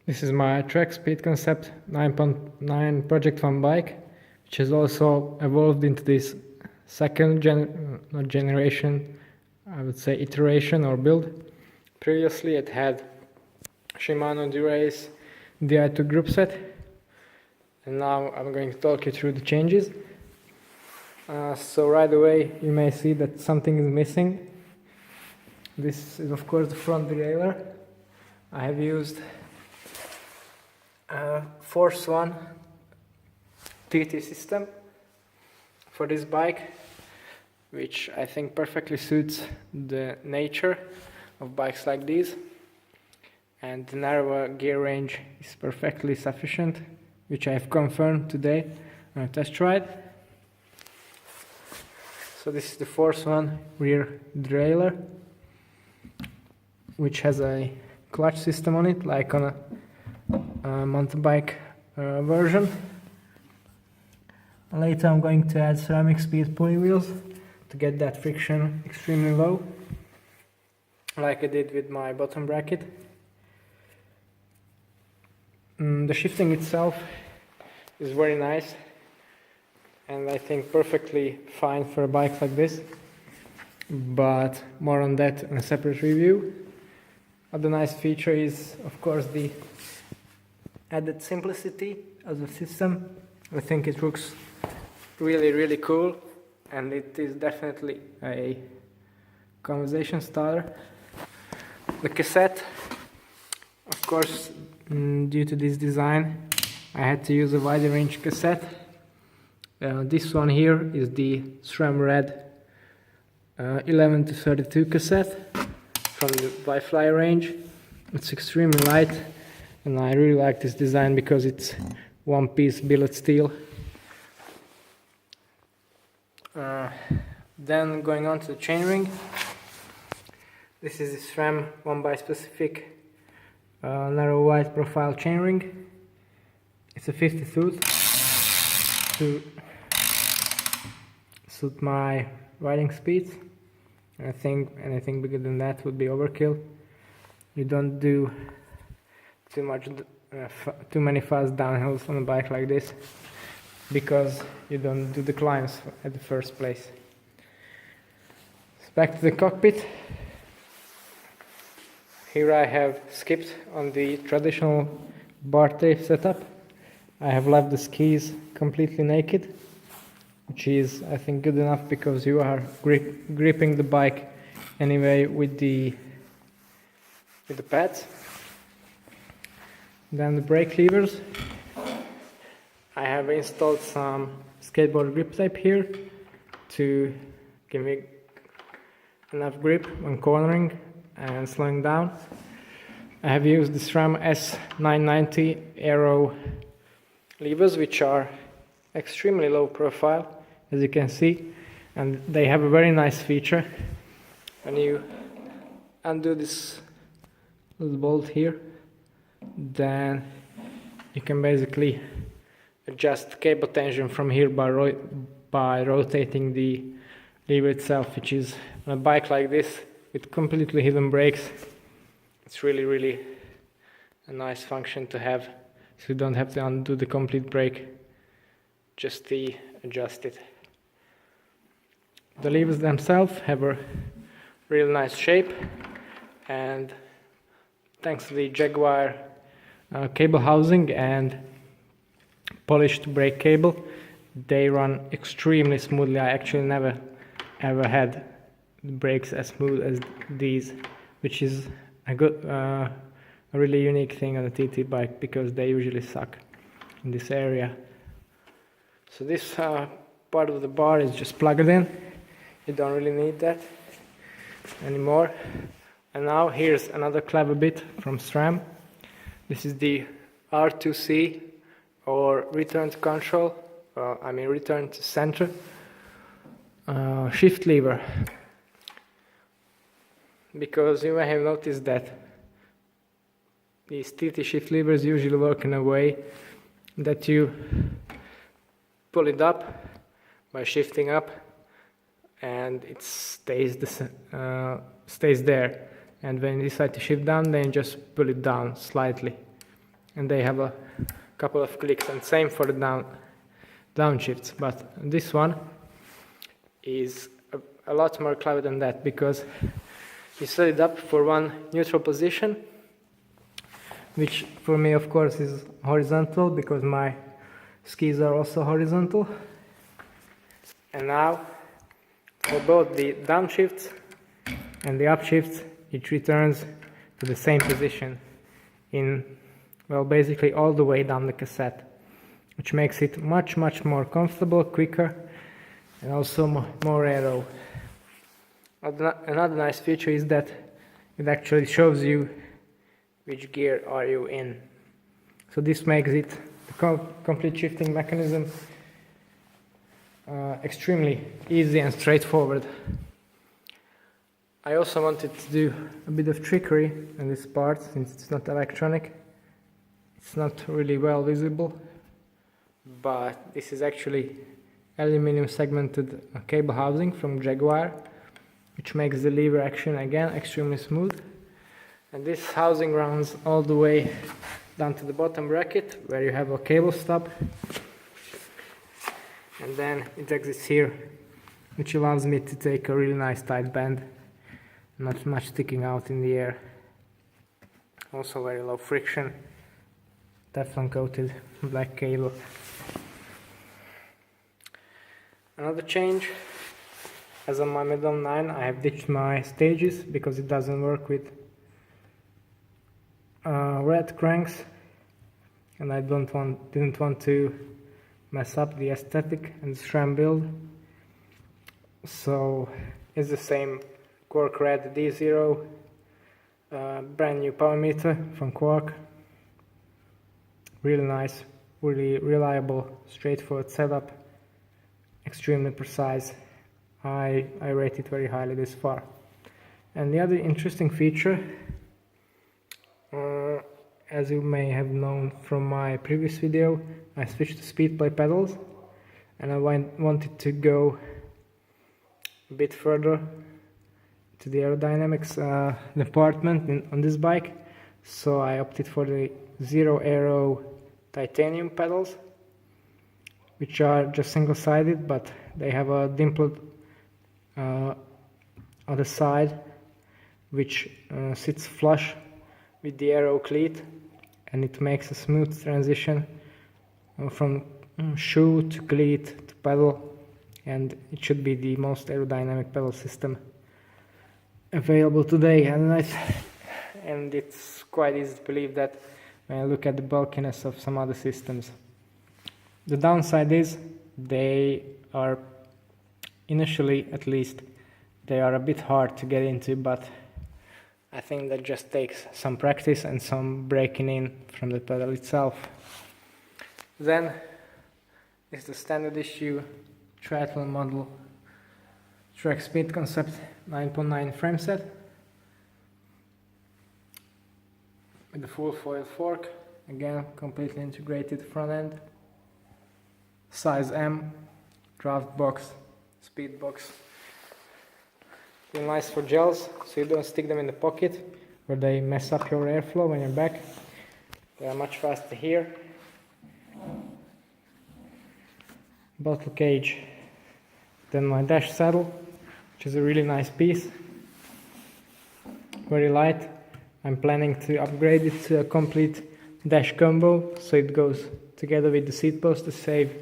This is my track speed concept 9.9 Project One bike, which has also evolved into this second generation, I would say iteration or build. Previously it had Shimano Derailleur Di2 group set, and now I'm going to talk you through the changes. So right away you may see that something is missing. This is of course the front derailleur. I have used Force 1 TT system for this bike, which I think perfectly suits the nature of bikes like these, and the narrower gear range is perfectly sufficient, which I have confirmed today on a test ride. So this is the Force 1 rear derailleur, which has a clutch system on it, like on a mountain bike version. Later I'm going to add ceramic speed pulley wheels to get that friction extremely low, like I did with my bottom bracket. The shifting itself is very nice, and I think perfectly fine for a bike like this, but more on that in a separate review. Other nice feature is of course the added simplicity of the system. I think it looks really cool, and it is definitely a conversation starter. The cassette, of course, due to this design I had to use a wider range cassette. This one here is the SRAM Red 11 to 32 cassette from the Wi-Fi range. It's extremely light, and I really like this design because it's one-piece billet steel. Then going on to the chainring. This is the SRAM 1x specific narrow wide profile chainring. It's a 50 tooth to suit my riding speeds. I think anything bigger than that would be overkill. You don't do too many fast downhills on a bike like this, because you don't do the climbs at the first place. So back to the cockpit. Here I have skipped on the traditional bar tape setup. I have left the skis completely naked, which is I think good enough, because you are gripping the bike anyway with the pads. Then the brake levers. I have installed some skateboard grip tape here to give me enough grip when cornering and slowing down. I have used the SRAM S990 Aero levers, which are extremely low profile, as you can see, and they have a very nice feature. When you undo this little bolt here, then you can basically adjust cable tension from here by rotating the lever itself, which is on a bike like this with completely hidden brakes. It's really a nice function to have, so you don't have to undo the complete brake, just adjust it. The levers themselves have a real nice shape, and thanks to the Jaguar cable housing and polished brake cable, they run extremely smoothly. I actually never ever had brakes as smooth as these, which is a really unique thing on a TT bike, because they usually suck in this area. So this part of the bar is just plugged in. You don't really need that anymore. And now here's another clever bit from SRAM. This is the R2C, or return to control, return to center shift lever. Because you may have noticed that these TT shift levers usually work in a way that you pull it up by shifting up, and it stays there. And when you decide to shift down, then just pull it down slightly. and they have a couple of clicks, and same for the downshifts. But this one is a lot more clever than that, because you set it up for one neutral position, which for me of course is horizontal because my skis are also horizontal. And now for both the downshifts and the upshifts, it returns to the same position in, well, basically all the way down the cassette, which makes it much more comfortable, quicker, and also more aero. Another nice feature is that it actually shows you which gear are you in. So this makes it, the complete shifting mechanism, extremely easy and straightforward. I also wanted to do a bit of trickery in this part, since it's not electronic. It's not really well visible, but this is actually aluminum segmented cable housing from Jaguar, which makes the lever action again extremely smooth. And this housing runs all the way down to the bottom bracket, where you have a cable stop, and then it exits here, which allows me to take a really nice tight bend, not much sticking out in the air. Also very low friction, Teflon coated black cable. Another change, as on my Medal 9 I have ditched my stages because it doesn't work with red cranks, and I didn't want to mess up the aesthetic and the SRAM build. So it's the same Quark Red D0, brand new power meter from Quark. Really nice, really reliable, straightforward setup, extremely precise. I rate it very highly this far. And the other interesting feature, as you may have known from my previous video, I switched to speed play pedals, and I wanted to go a bit further to the aerodynamics department on this bike, so I opted for the Zero Aero titanium pedals, which are just single-sided, but they have a dimpled other side, which sits flush with the aero cleat, and it makes a smooth transition from shoe to cleat to pedal, and it should be the most aerodynamic pedal system available today. And it's quite easy to believe that when I look at the bulkiness of some other systems. The downside is they are, initially at least, they are a bit hard to get into, but I think that just takes some practice and some breaking in from the pedal itself. Then is the standard issue triathlon model track speed concept 9.9 frame set with the full foil fork, again completely integrated front end, size M, draft box, speed box. They're nice for gels, so you don't stick them in the pocket where they mess up your airflow when you're back. They are much faster here. Bottle cage, then my dash saddle, which is a really nice piece, very light. I'm planning to upgrade it to a complete dash combo, so it goes together with the seat post to save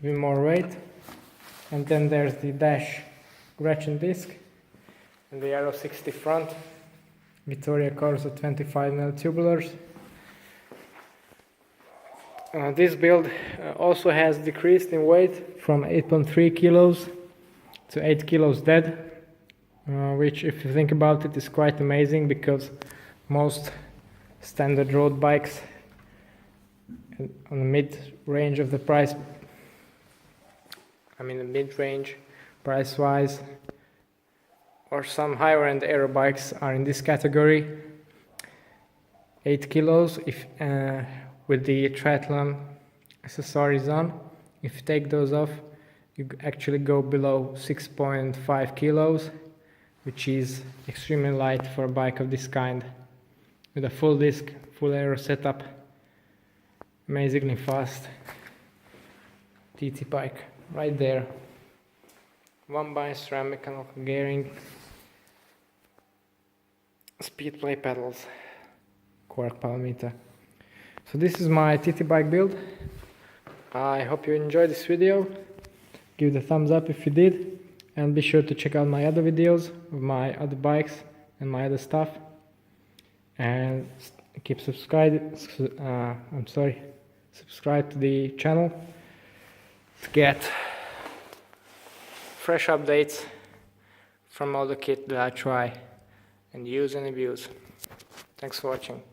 even more weight. And then there's the dash Gretchen disc and the Aero 60 front, Vittoria Corsa 25mm tubulars. This build also has decreased in weight from 8.3 kilos to 8 kilos dead, which, if you think about it, is quite amazing, because most standard road bikes on the mid-range of the price, the mid-range price-wise, or some higher-end aero bikes are in this category. 8 kilos if with the triathlon accessories on. If you take those off, you actually go below 6.5 kilos, which is extremely light for a bike of this kind. With a full disc, full aero setup, amazingly fast TT bike right there. 1x SRAM mechanical gearing, speed play pedals, quark power meter. So this is my TT bike build. I hope you enjoyed this video. Give the thumbs up if you did, and be sure to check out my other videos of my other bikes and my other stuff, and keep subscribed subscribe to the channel to get fresh updates from all the kit that I try and use and abuse. Thanks for watching.